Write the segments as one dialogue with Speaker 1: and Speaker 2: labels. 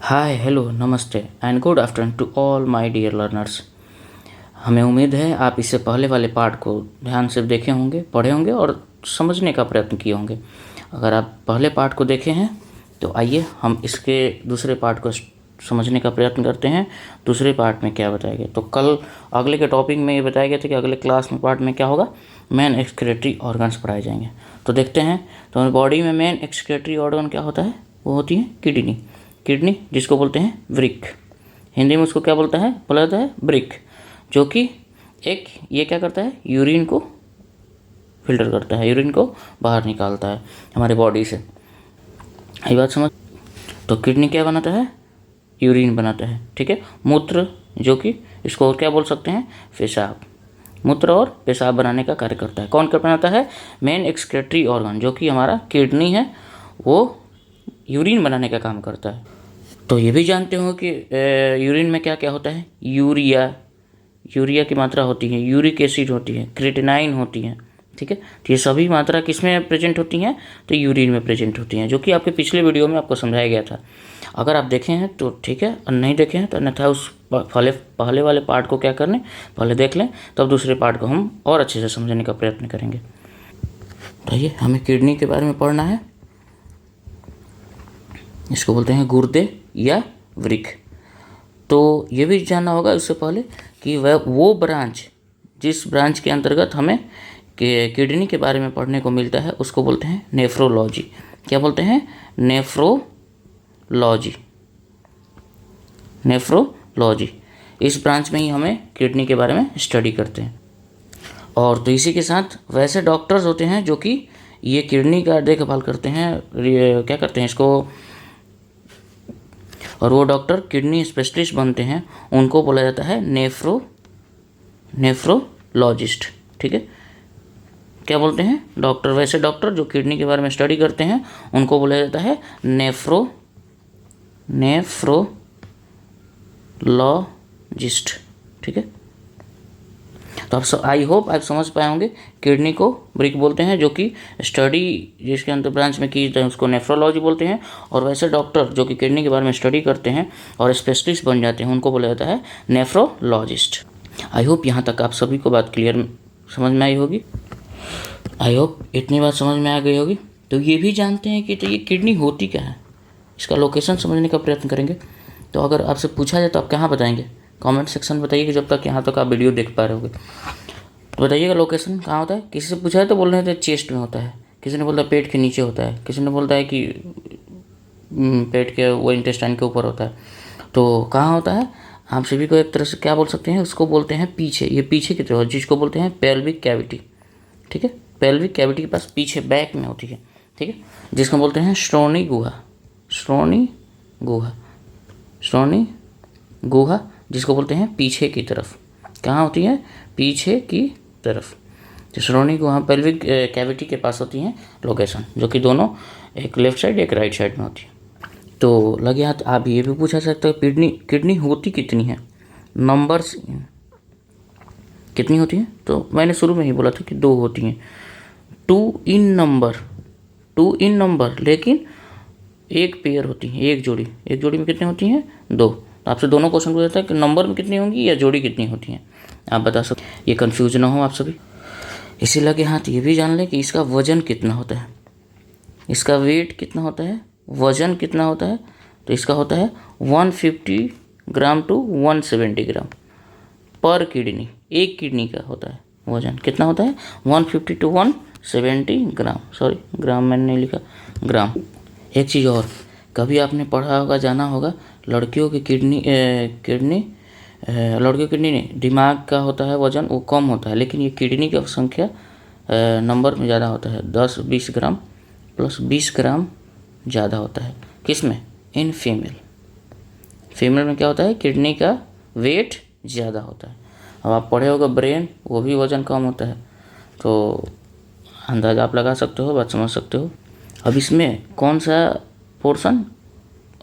Speaker 1: हाय hello नमस्ते and good afternoon to all my dear learners. हमें उम्मीद है आप इससे पहले वाले पार्ट को ध्यान से देखे होंगे, पढ़े होंगे और समझने का प्रयत्न किए होंगे। अगर आप पहले पार्ट को देखे हैं तो आइए हम इसके दूसरे पार्ट को समझने का प्रयत्न करते हैं। दूसरे पार्ट में क्या बताया गया, तो कल अगले के टॉपिक में ये बताया गया था कि अगले क्लास में पार्ट में क्या होगा, मेन एक्सक्रीटरी ऑर्गन्स पढ़ाए जाएंगे। तो देखते हैं, तो हमारी बॉडी में मेन एक्सक्रीटरी ऑर्गन क्या होता है, वो होती है किडनी। किडनी जिसको बोलते हैं वृक्क, हिंदी में उसको क्या बोला जाता है वृक्क, जो कि एक ये क्या करता है, यूरिन को फिल्टर करता है, यूरिन को बाहर निकालता है हमारे बॉडी से। ये बात समझ। तो किडनी क्या बनाता है, यूरिन बनाता है, ठीक है। मूत्र जो कि इसको और क्या बोल सकते हैं, पेशाब। मूत्र और पेशाब बनाने का कार्य करता है। कौन कर बनाता है, मेन एक्सक्रीटरी ऑर्गन जो कि हमारा किडनी है, वो यूरिन बनाने का काम करता है। तो ये भी जानते हो कि यूरिन में क्या क्या होता है, यूरिया की मात्रा होती है, यूरिक एसिड होती है, क्रिएटिनाइन होती है, ठीक है। तो ये सभी मात्रा किस में प्रेजेंट होती हैं, तो यूरिन में प्रेजेंट होती हैं, जो कि आपके पिछले वीडियो में आपको समझाया गया था। अगर आप देखें हैं तो ठीक है, और नहीं देखे हैं तो अन्यथा उस पहले वाले पार्ट को क्या करने, पहले देख लें, तब दूसरे पार्ट को हम और अच्छे से समझने का प्रयत्न करेंगे। तो ये हमें किडनी के बारे में पढ़ना है। इसको बोलते हैं गुर्दे या वृक्क। तो ये भी जानना होगा उससे पहले कि वह वो ब्रांच, जिस ब्रांच के अंतर्गत हमें किडनी के बारे में पढ़ने को मिलता है, उसको बोलते हैं नेफ्रोलॉजी। क्या बोलते हैं, नेफ्रोलॉजी। नेफ्रोलॉजी इस ब्रांच में ही हमें किडनी के बारे में स्टडी करते हैं। और तो इसी के साथ वैसे डॉक्टर्स होते हैं जो कि ये किडनी का देखभाल करते हैं, क्या करते हैं इसको, और वो डॉक्टर किडनी स्पेशलिस्ट बनते हैं, उनको बोला जाता है नेफ्रोलॉजिस्ट, ठीक है। क्या बोलते हैं, डॉक्टर, वैसे डॉक्टर जो किडनी के बारे में स्टडी करते हैं उनको बोला जाता है नेफ्रोलॉजिस्ट, ठीक है। तो आप आई होप आप समझ पाए होंगे, किडनी को वृक्क बोलते हैं, जो कि स्टडी जिसके अंदर ब्रांच में की जाती है उसको नेफ्रोलॉजी बोलते हैं, और वैसे डॉक्टर जो कि किडनी के बारे में स्टडी करते हैं और स्पेशलिस्ट बन जाते हैं उनको बोला जाता है नेफ्रोलॉजिस्ट। आई होप यहाँ तक आप सभी को बात क्लियर समझ में आई होगी। आई होप इतनी बात समझ में आ गई होगी। तो ये भी जानते हैं कि तो ये किडनी होती क्या है, इसका लोकेशन समझने का प्रयत्न करेंगे। तो अगर आपसे पूछा जाए तो आप कहाँ बताएंगे, कमेंट सेक्शन बताइए कि जब तक यहाँ तक आप वीडियो देख पा रहे होगे। तो बताइएगा लोकेशन कहाँ होता है। किसी से पूछा है तो बोल रहे थे चेस्ट में होता है, किसी ने बोलता है पेट के नीचे होता है, किसी ने बोलता है कि पेट के वो इंटेस्टाइन के ऊपर होता है। तो कहाँ होता है, आप सभी को एक तरह से क्या बोल सकते हैं, उसको बोलते हैं पीछे, ये पीछे की तरफ, जिसको बोलते हैं पेल्विक कैविटी, ठीक है। पेल्विक कैविटी के पास पीछे बैक में होती है, ठीक है, जिसको बोलते हैं श्रोणि गुहा। श्रोणि गुहा, श्रोणि गुहा जिसको बोलते हैं पीछे की तरफ। कहाँ होती है, पीछे की तरफ। तो श्रोणि गुहा पेल्विक कैविटी के पास होती हैं लोकेशन, जो कि दोनों, एक लेफ्ट साइड एक राइट साइड में होती है। तो लगे हाथ आप ये भी पूछा सकते हो, किडनी होती कितनी है, नंबर्स कितनी होती हैं। तो मैंने शुरू में ही बोला था कि 2 होती हैं, 2 इन नंबर, लेकिन एक पेयर होती है, एक जोड़ी में कितनी होती हैं, 2। तो आपसे दोनों क्वेश्चन पूछा था कि नंबर में कितनी होंगी या जोड़ी कितनी होती हैं, आप बता सकते, ये कन्फ्यूज ना हो आप सभी। इसी लगे हाथ ये भी जान लें कि इसका वजन कितना होता है, इसका वेट कितना होता है, वजन कितना होता है। तो इसका होता है 150 ग्राम टू 170 ग्राम पर किडनी। एक किडनी का होता है वजन कितना होता है, 150 टू 170 ग्राम, सॉरी ग्राम मैंने नहीं लिखा, ग्राम। एक चीज़ और, कभी आपने पढ़ा होगा, जाना होगा, लड़कियों की लड़कियों की किडनी नहीं, दिमाग का होता है वजन, वो कम होता है, लेकिन ये किडनी का संख्या नंबर में ज़्यादा होता है, 10-20 ग्राम प्लस 20 ग्राम ज़्यादा होता है। किस में, इन फीमेल में क्या होता है, किडनी का वेट ज़्यादा होता है। अब आप पढ़े होगा ब्रेन, वो भी वज़न कम होता है, तो अंदाज़ा आप लगा सकते हो, बात समझ सकते हो। अब इसमें कौन सा पोर्शन,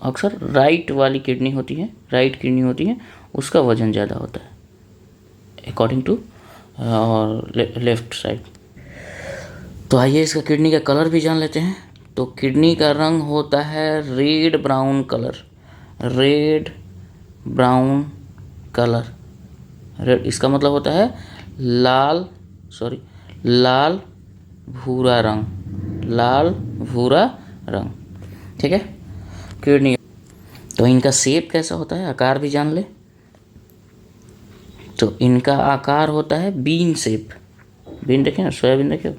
Speaker 1: अक्सर राइट वाली किडनी होती है, राइट किडनी होती है, उसका वज़न ज़्यादा होता है अकॉर्डिंग टू और लेफ्ट साइड। तो आइए इसका किडनी का कलर भी जान लेते हैं। तो किडनी का रंग होता है red brown colour, red brown colour. Red इसका मतलब होता है लाल भूरा रंग, लाल भूरा रंग। ठीक है, किडनी। तो इनका शेप कैसा होता है, आकार भी जान ले। तो इनका आकार होता है बीन शेप। बीन देखे ना, सोयाबीन देखे हो,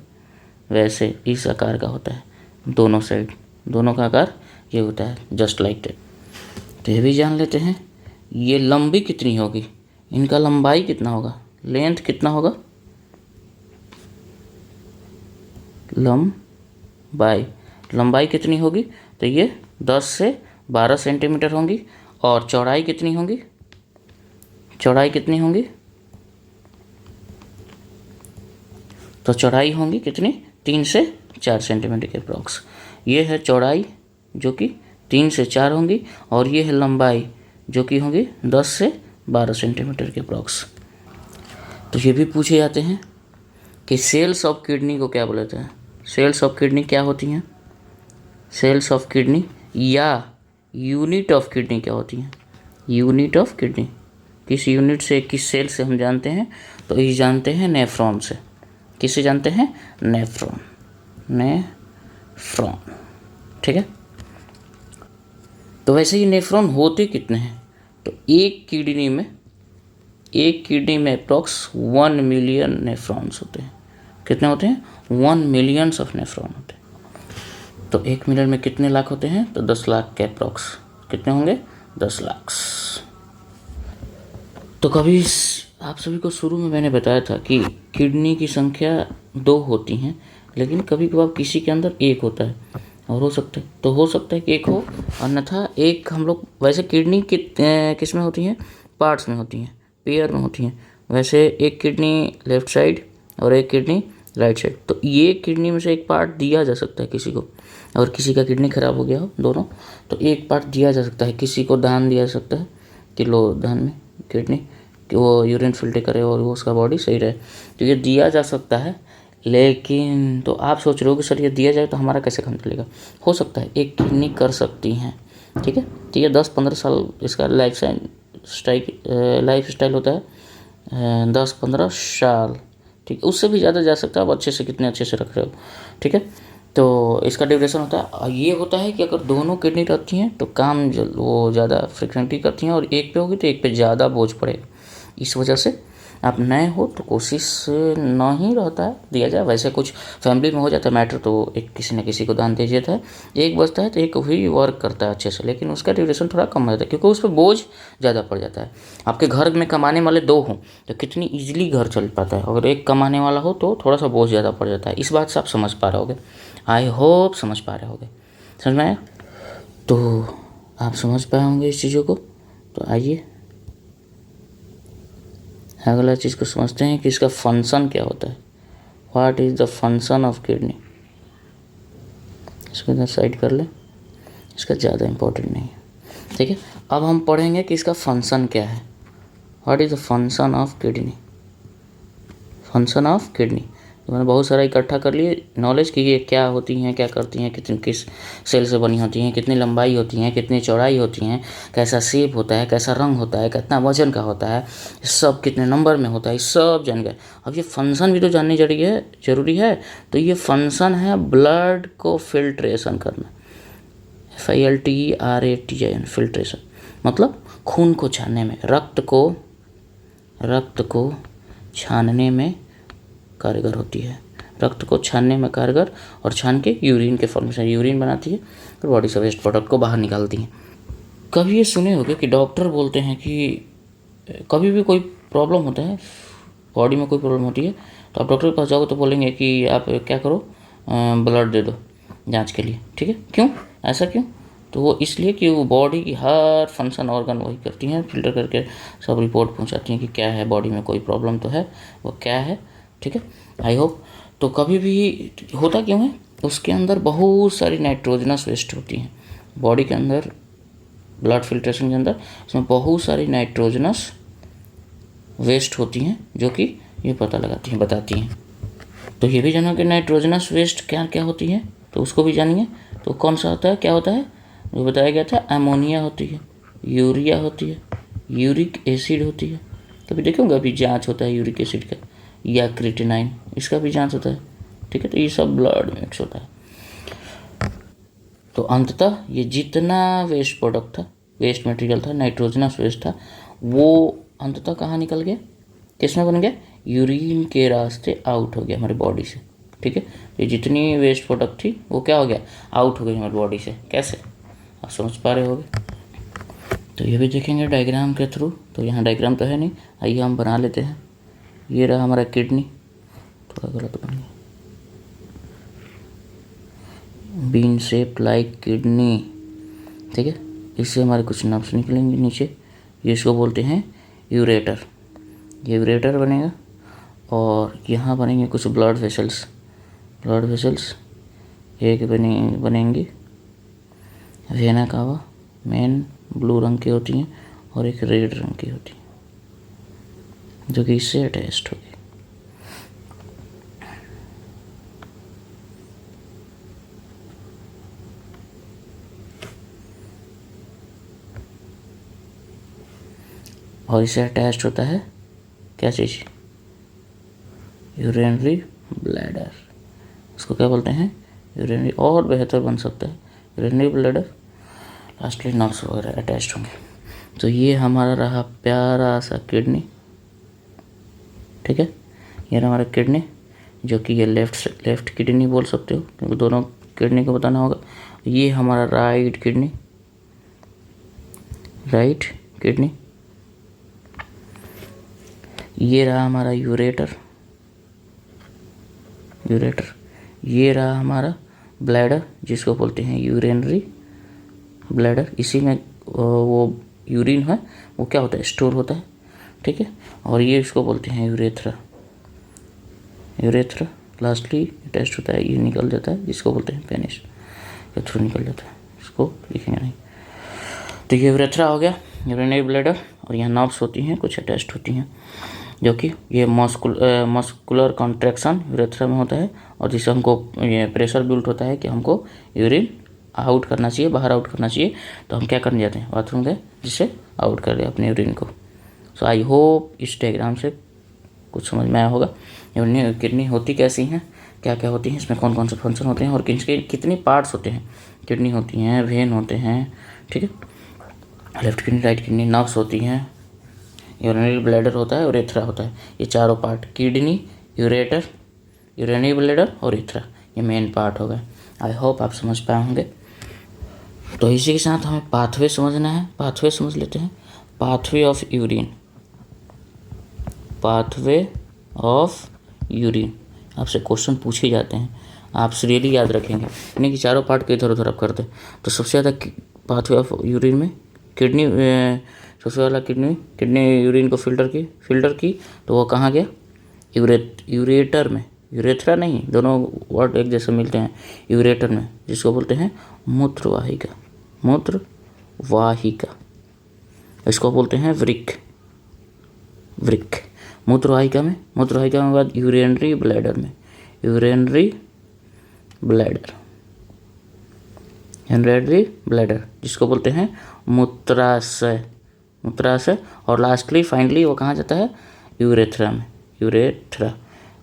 Speaker 1: वैसे इस आकार का होता है। दोनों साइड, दोनों का आकार ये होता है, जस्ट लाइक दैट। तो ये भी जान लेते हैं। ये लंबी कितनी होगी, इनका लंबाई कितना होगा, लेंथ कितना होगा, लंबाई कितनी होगी। तो ये 10 से 12 सेंटीमीटर होंगी। और चौड़ाई कितनी होगी, तो चौड़ाई होंगी कितनी, 3 से 4 सेंटीमीटर के अप्रॉक्स। ये है चौड़ाई जो कि 3 से 4 होंगी, और ये है लंबाई जो कि होगी 10 से 12 सेंटीमीटर के अप्रॉक्स। तो ये भी पूछे जाते हैं कि सेल्स ऑफ किडनी को क्या बोलते हैं। सेल्स ऑफ किडनी क्या होती हैं, सेल्स ऑफ किडनी या यूनिट ऑफ किडनी क्या होती हैं। यूनिट ऑफ किडनी किस यूनिट से, किस सेल से हम जानते हैं, तो ये जानते हैं नेफ्रॉन से। किससे जानते हैं, नेफ्रॉन। ठीक है। तो वैसे ही नेफ्रॉन होते कितने हैं, तो एक किडनी में अप्रॉक्स 1 मिलियन नेफ्रॉन्स होते हैं। कितने होते हैं, 1 मिलियंस ऑफ नेफ्रॉन होते हैं। तो 1 मिलियन में कितने लाख होते हैं, तो 10 लाख के अप्रॉक्स कितने होंगे, 10 लाख। तो कभी आप सभी को शुरू में मैंने बताया था कि किडनी की संख्या 2 होती हैं, लेकिन कभी कभार किसी के अंदर 1 होता है, और हो सकता है कि 1 हो, अन्यथा 1 हम लोग। वैसे किडनी किस में होती हैं, पार्ट्स में होती हैं, पेयर में होती हैं। वैसे एक किडनी लेफ्ट साइड और एक किडनी राइट साइड। तो ये किडनी में से एक पार्ट दिया जा सकता है किसी को, और किसी का किडनी खराब हो गया हो दोनों, तो एक पार्ट दिया जा सकता है। किसी को दान दिया जा सकता है कि लो दान में किडनी, कि वो यूरिन फिल्टर करे और वो उसका बॉडी सही रहे। तो ये दिया जा सकता है। लेकिन तो आप सोच रहे हो कि सर ये दिया जाए तो हमारा कैसे काम चलेगा। हो सकता है एक किडनी कर सकती हैं, ठीक है। तो ये 10-15 साल इसका लाइफ स्टाइल होता है, 10-15 साल, ठीक है। उससे भी ज़्यादा जा सकता है, आप कितने अच्छे से रख रहे हो, ठीक है। तो इसका ड्यूरेशन होता है, ये होता है कि अगर दोनों किडनी रहती हैं तो काम वो ज़्यादा फ्रिक्वेंटली करती हैं, और एक पे होगी तो एक पे ज़्यादा बोझ पड़ेगा। इस वजह से आप नए हो तो कोशिश न ही रहता है दिया जाए। वैसे कुछ फैमिली में हो जाता है मैटर, तो एक किसी न किसी को दान दे देता है। एक बचता है तो एक ही वर्क करता है अच्छे से, लेकिन उसका ड्यूरेशन थोड़ा कम हो जाता है, क्योंकि उस पर बोझ ज़्यादा पड़ जाता है। आपके घर में कमाने वाले 2 हों तो कितनी ईजिली घर चल पाता है, अगर एक कमाने वाला हो तो थोड़ा सा बोझ ज़्यादा पड़ जाता है। इस बात से आप समझ पा रहे होगे, आई होप समझ पा रहे होगे। समझ में आया? तो आप समझ पाए होंगे इस चीज़ों को। तो आइए अगला चीज़ को समझते हैं कि इसका फंक्शन क्या होता है। What is the function of kidney. इसको इधर साइड कर ले, इसका ज़्यादा इम्पोर्टेंट नहीं है, ठीक है। अब हम पढ़ेंगे कि इसका फंक्शन क्या है। What is the function of kidney. Function of kidney तो मैंने बहुत सारा इकट्ठा कर लिए नॉलेज कि ये क्या होती हैं, क्या करती हैं, किस सेल से बनी होती हैं, कितनी लंबाई होती हैं, कितनी चौड़ाई होती हैं, कैसा शेप होता है, कैसा रंग होता है, कितना वजन का होता है, सब कितने नंबर में होता है, सब जान गए। अब ये फंक्शन भी तो जाननी जरूरी है। तो ये फंक्शन है ब्लड को फिल्ट्रेशन करना, FILTRATION, फिल्ट्रेशन मतलब खून को छानने में, रक्त को छानने में कारगर होती है। रक्त को छानने में कारगर, और छान के यूरिन के फॉर्मेशन, यूरिन बनाती है और बॉडी से वेस्ट प्रोडक्ट को बाहर निकालती है। कभी ये सुने होंगे कि डॉक्टर बोलते हैं कि कभी भी कोई प्रॉब्लम होता है, बॉडी में कोई प्रॉब्लम होती है, तो आप डॉक्टर के पास जाओगे तो बोलेंगे कि आप क्या करो, ब्लड दे दो जांच के लिए, ठीक है। क्यों, ऐसा क्यों? तो वो इसलिए कि वो बॉडी की हर फंक्शन ऑर्गन वही करती हैं, फिल्टर करके सब रिपोर्ट पहुंचाती हैं कि क्या है बॉडी में, कोई प्रॉब्लम तो है, वो क्या है, ठीक है। I hope. तो कभी भी होता क्यों है, उसके अंदर बहुत सारी नाइट्रोजनस वेस्ट होती हैं बॉडी के अंदर, ब्लड फिल्ट्रेशन के अंदर उसमें बहुत सारी नाइट्रोजनस वेस्ट होती हैं, जो कि ये पता बताती हैं। तो ये भी जानो कि नाइट्रोजनस वेस्ट क्या क्या होती है, तो उसको भी जानिए। तो कौन सा होता है, क्या होता है, जो बताया गया था, अमोनिया होती है, यूरिया होती है, यूरिक एसिड होती है। कभी देखोगे अभी जांच होता है यूरिक एसिड का, या क्रिएटिनाइन, इसका भी जांच होता है। ठीक है, तो ये सब ब्लड मिक्स होता है। तो अंततः ये जितना वेस्ट प्रोडक्ट था, वेस्ट मटेरियल था, नाइट्रोजनस वेस्ट था, वो अंततः कहाँ निकल गया, किसमें बन गया, यूरिन के रास्ते आउट हो गया हमारी बॉडी से। ठीक है, ये जितनी वेस्ट प्रोडक्ट थी वो क्या हो गया, आउट हो गई हमारी बॉडी से। कैसे, आप समझ पा रहे होगे। तो ये भी देखेंगे डायग्राम के थ्रू। तो यहाँ डायग्राम तो है नहीं, आइए हम बना लेते हैं। ये रहा हमारा किडनी, थोड़ा गलत बन गया, बीन शेप लाइक किडनी। ठीक है, इससे हमारे कुछ नर्व्स निकलेंगे नीचे, ये इसको बोलते हैं यूरेटर। ये यूरेटर बनेगा और यहाँ बनेंगे कुछ ब्लड वेसल्स। ब्लड वेसल्स एक बनेंगी वेना कावा, मेन ब्लू रंग की होती हैं और एक रेड रंग की होती है, जो कि इससे अटैच्ड होगी। और इससे अटैच्ड होता है क्या चीज़, यूरिनरी ब्लैडर। इसको क्या बोलते हैं, यूरिनरी, और बेहतर बन सकता है यूरिनरी ब्लैडर। लास्टली नर्व्स वगैरह अटैच्ड होंगे। तो ये हमारा रहा प्यारा सा किडनी। ठीक है, ये रहा हमारा किडनी, जो कि ये लेफ्ट किडनी बोल सकते हो, क्योंकि दोनों किडनी को बताना होगा। ये हमारा राइट किडनी, राइट किडनी। ये रहा हमारा यूरेटर, यूरेटर। ये रहा हमारा ब्लैडर, जिसको बोलते हैं यूरिनरी ब्लैडर। इसी में वो यूरिन है वो क्या होता है, स्टोर होता है। ठीक है, और ये इसको बोलते हैं यूरेथ्रा, यूरेथ्रा। लास्टली टेस्ट होता है, ये निकल जाता है, जिसको बोलते हैं पेनिस के थ्रू निकल जाता है, इसको लिखेंगे नहीं। तो ये यूरेथ्रा हो गया, यूरिनरी ब्लैडर। और यहाँ नर्व्स होती हैं, कुछ अटैच्ड होती हैं, जो कि ये मस्कुलर कॉन्ट्रैक्शन यूरेथ्रा में होता है, और जिससे हमको ये प्रेशर बिल्ट होता है कि हमको यूरिन आउट करना चाहिए, बाहर आउट करना चाहिए। तो हम क्या करने जाते हैं, बाथरूम गए, जिससे आउट कर दे अपने यूरिन को। सो आई होप इस डायग्राम से कुछ समझ में आया होगा। किडनी होती कैसी हैं, क्या क्या होती हैं, इसमें कौन कौन से फंक्शन होते हैं, और कितनी पार्ट्स होते हैं। किडनी होती हैं, वेन होते हैं, ठीक है, left kidney, right kidney, nerves होती हैं, यूरिनरी ब्लैडर होता है और यूरेथ्रा होता है। ये चारों part, kidney, ureter, urinary bladder और यूरेथ्रा, ये मेन पार्ट हो गए। आई होप आप समझ पाए होंगे। तो इसी के साथ हमें पाथवे समझना है। पाथवे समझ लेते हैं। Pathway of urine, pathway of urine आपसे क्वेश्चन पूछे जाते हैं, आप सीरियली याद रखेंगे, यानी कि चारों पार्ट को इधर उधर आप करते हैं। तो सबसे ज़्यादा पाथवे ऑफ यूरिन में किडनी, सबसे ज़्यादा किडनी यूरिन को फिल्टर की तो वो कहाँ गया, यूरेटर में, यूरेथ्रा नहीं, दोनों वर्ड एक जैसे मिलते हैं, यूरेटर में, जिसको बोलते हैं मूत्रवाहिका, मूत्रवाहिका। इसको बोलते हैं वृक्क, वृक्क। मूत्रवाहिका में बाद यूरिनरी ब्लैडर में, यूरिनरी ब्लैडर, यूरिनरी ब्लैडर, जिसको बोलते हैं मूत्राशय, मूत्राशय। और लास्टली फाइनली वो कहाँ जाता है, यूरेथ्रा में, यूरेथ्रा।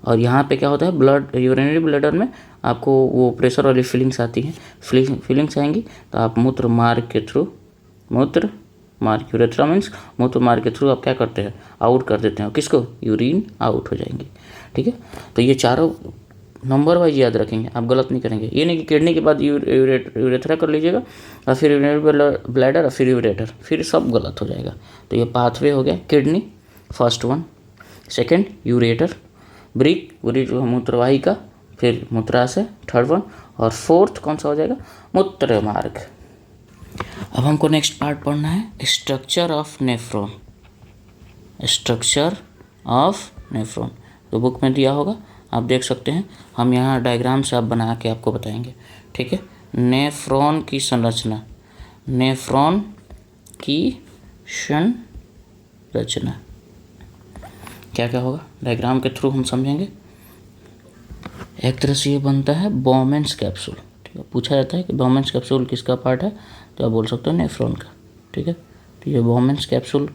Speaker 1: और यहाँ पे क्या होता है, ब्लड, यूरिनरी ब्लैडर में आपको वो प्रेशर वाली फीलिंग्स आती हैं, फीलिंग्स आएंगी तो आप मूत्र मार्ग के थ्रू, मूत्र मार्ग, यूरेथ्रा मीन्स मूत्र मार्ग के थ्रू आप क्या करते हैं, आउट कर देते हैं, किसको, यूरिन आउट हो जाएंगी। ठीक है, तो ये चारों नंबर वाइज याद रखेंगे, आप गलत नहीं करेंगे। ये नहीं कि किडनी के बाद यूरेथ्रा कर लीजिएगा और फिर यूरिनरी ब्लैडर और फिर यूरेटर, फिर सब गलत हो जाएगा। तो ये पाथवे हो गया, kidney first one, second ureter, ब्रिक मूत्रवाहिका, फिर मूत्राशय थर्ड वन, और फोर्थ कौन सा हो जाएगा, मूत्र मार्ग। अब हमको नेक्स्ट पार्ट पढ़ना है structure of nephron, structure of nephron. तो बुक में दिया होगा, आप देख सकते हैं। हम यहाँ डायग्राम से आप बना के आपको बताएंगे। ठीक है, नेफ्रॉन की संरचना, नेफ्रॉन की संरचना क्या क्या होगा, डायग्राम के थ्रू हम समझेंगे। एक तरह से ये बनता है बॉमेंस कैप्सूल। ठीक है, पूछा जाता है कि बॉमेंस कैप्सूल किसका पार्ट है, तो आप बोल सकते हो नेफ्रॉन का। ठीक है, तो ये बोमेन्स कैप्सूल,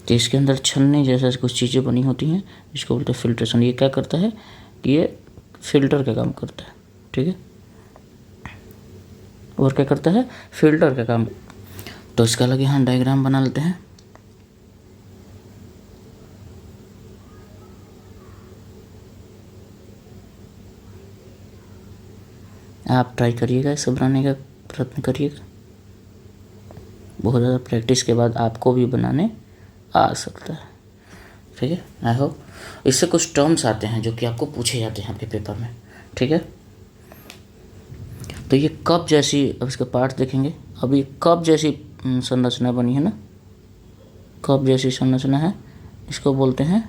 Speaker 1: तो इसके अंदर छलनी जैसा कुछ चीज़ें बनी होती हैं, इसको बोलते हैं फिल्ट्रेशन। ये क्या करता है कि ये फिल्टर का काम करता है, ठीक है। और क्या करता है, फिल्टर का काम। तो इसका अलग यहाँ डायग्राम बना लेते हैं। आप ट्राई करिएगा, इसे बनाने का प्रयत्न करिएगा। बहुत ज़्यादा प्रैक्टिस के बाद आपको भी बनाने आ सकता है, ठीक है। आई होप इससे कुछ टर्म्स आते हैं जो कि आपको पूछे जाते हैं आपके पेपर में, ठीक है। तो ये कप जैसी, अब इसका पार्ट देखेंगे। अब ये कप जैसी संरचना बनी है ना, कप जैसी संरचना है, इसको बोलते हैं,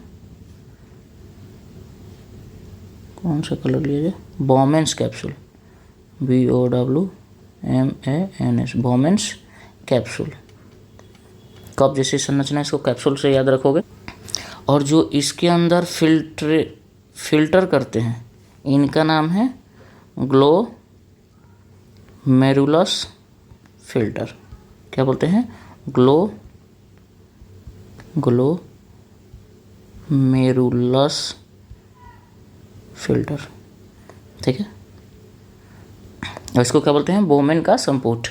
Speaker 1: कौन सा कलर लिया जाए, Bowman's capsule, BOWMANS, Bowman's capsule. Cup जैसी संरचना, इसको कैप्सूल से याद रखोगे। और जो इसके अंदर फिल्टर करते हैं, इनका नाम है ग्लोमेरुलस फिल्टर। क्या बोलते हैं, ग्लोमेरुलस फिल्टर, ठीक है। और इसको क्या बोलते हैं, बोमेन का संपुट।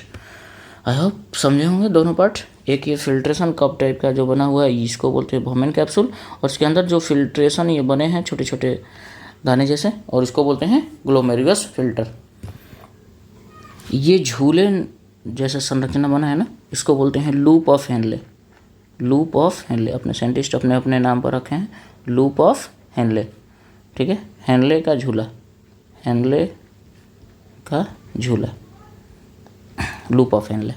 Speaker 1: आई होप समझे होंगे दोनों पार्ट। एक ये फिल्ट्रेशन कप टाइप का जो बना हुआ है, इसको बोलते हैं बोमेन कैप्सूल, और इसके अंदर जो फिल्ट्रेशन ये बने हैं छोटे छोटे दाने जैसे, और इसको बोलते हैं ग्लोमेरुलस फिल्टर। ये झूले जैसा संरचना बना है ना, इसको बोलते हैं loop of Henle. Loop of Henle, अपने साइंटिस्ट अपने अपने नाम पर रखे हैं, लूप ऑफ हेनले, ठीक है। हेनले का झूला, हेनले का झूला, लूप ऑफ हेनले।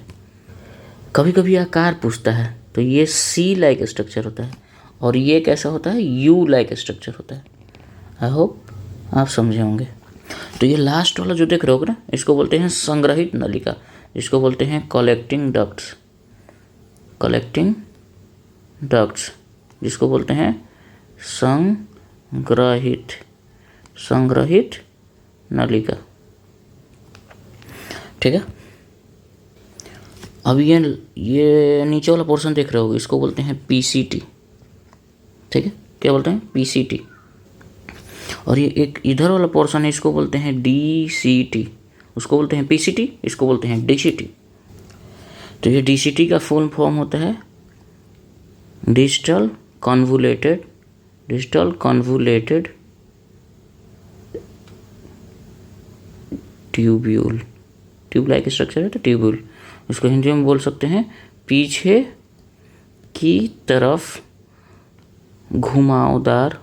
Speaker 1: कभी कभी आकार पूछता है, तो ये सी लाइक स्ट्रक्चर होता है, और ये कैसा होता है, यू लाइक स्ट्रक्चर होता है। आई होप आप समझे होंगे। तो ये लास्ट वाला जो देख रहे होगे ना, इसको बोलते हैं संग्रहित नलिका, इसको बोलते हैं कलेक्टिंग डक्ट्स, कलेक्टिंग डक्ट्स, जिसको बोलते हैं संग्रहित नलिका, ठीक है। अब ये नीचे वाला पोर्शन देख रहे होगे, इसको बोलते हैं PCT, ठीक है। क्या बोलते हैं, PCT। और ये एक इधर वाला पोर्शन है, इसको बोलते हैं DCT, उसको बोलते हैं PCT, इसको बोलते हैं DCT। तो ये DCT का फुल फॉर्म होता है digital convoluted tubule, tube like structure है तो ट्यूब्यूल। इसको हिंदी में बोल सकते हैं पीछे की तरफ घुमावदार